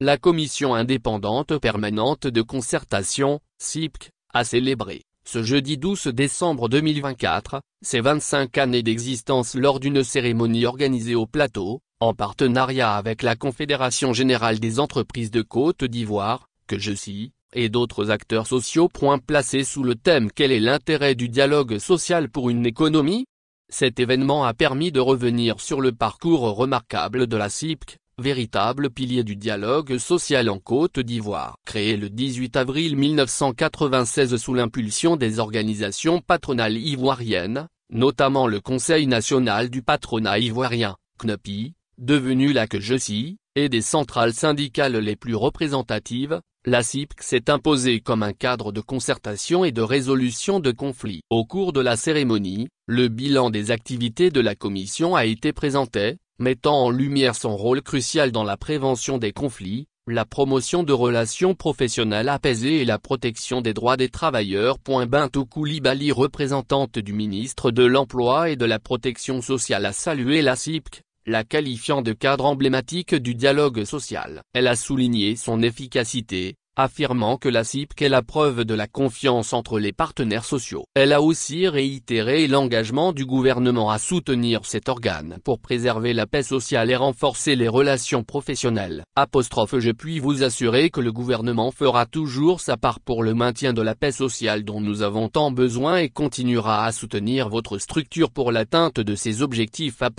la Commission indépendante permanente de concertation, CIPC, a célébré, ce jeudi 12 décembre 2024, ses 25 années d'existence lors d'une cérémonie organisée au Plateau, en partenariat avec la Confédération Générale des Entreprises de Côte d'Ivoire, que je cite, et d'autres acteurs sociaux. Placé sous le thème « Quel est l'intérêt du dialogue social pour une économie ?». Cet événement a permis de revenir sur le parcours remarquable de la CIPC, véritable pilier du dialogue social en Côte d'Ivoire. Créée le 18 avril 1996 sous l'impulsion des organisations patronales ivoiriennes, notamment le Conseil national du patronat ivoirien, CNEPI, devenu la que je cite, et des centrales syndicales les plus représentatives, la CIPC s'est imposée comme un cadre de concertation et de résolution de conflits. Au cours de la cérémonie, le bilan des activités de la commission a été présenté, mettant en lumière son rôle crucial dans la prévention des conflits, la promotion de relations professionnelles apaisées et la protection des droits des travailleurs. Bintou Coulibaly, représentante du ministre de l'Emploi et de la Protection sociale, a salué la CIPC, la qualifiant de cadre emblématique du dialogue social. Elle a souligné son efficacité, affirmant que la CIPC est la preuve de la confiance entre les partenaires sociaux. Elle a aussi réitéré l'engagement du gouvernement à soutenir cet organe pour préserver la paix sociale et renforcer les relations professionnelles. Je puis vous assurer que le gouvernement fera toujours sa part pour le maintien de la paix sociale dont nous avons tant besoin et continuera à soutenir votre structure pour l'atteinte de ses objectifs. A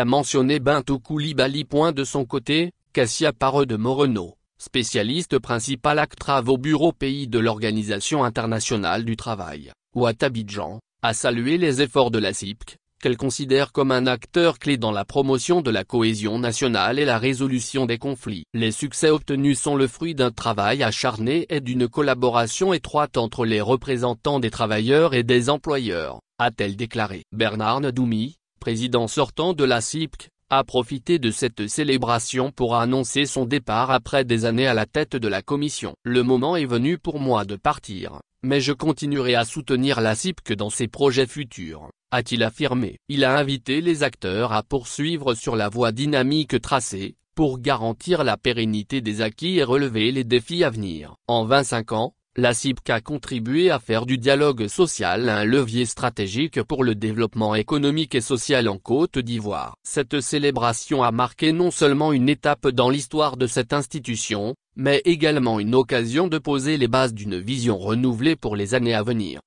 mentionné Bintou Coulibaly. De son côté, Cassia Pareux de Moreno, spécialiste principal ACTRAV au bureau pays de l'Organisation internationale du travail, ou à Abidjan, a salué les efforts de la CIPC, qu'elle considère comme un acteur clé dans la promotion de la cohésion nationale et la résolution des conflits. Les succès obtenus sont le fruit d'un travail acharné et d'une collaboration étroite entre les représentants des travailleurs et des employeurs, a-t-elle déclaré. Bernard Ndoumi, président sortant de la CIPC, a profité de cette célébration pour annoncer son départ après des années à la tête de la commission. Le moment est venu pour moi de partir, mais je continuerai à soutenir la CIPC dans ses projets futurs, a-t-il affirmé. Il a invité les acteurs à poursuivre sur la voie dynamique tracée, pour garantir la pérennité des acquis et relever les défis à venir. En 25 ans, la CIPC a contribué à faire du dialogue social un levier stratégique pour le développement économique et social en Côte d'Ivoire. Cette célébration a marqué non seulement une étape dans l'histoire de cette institution, mais également une occasion de poser les bases d'une vision renouvelée pour les années à venir.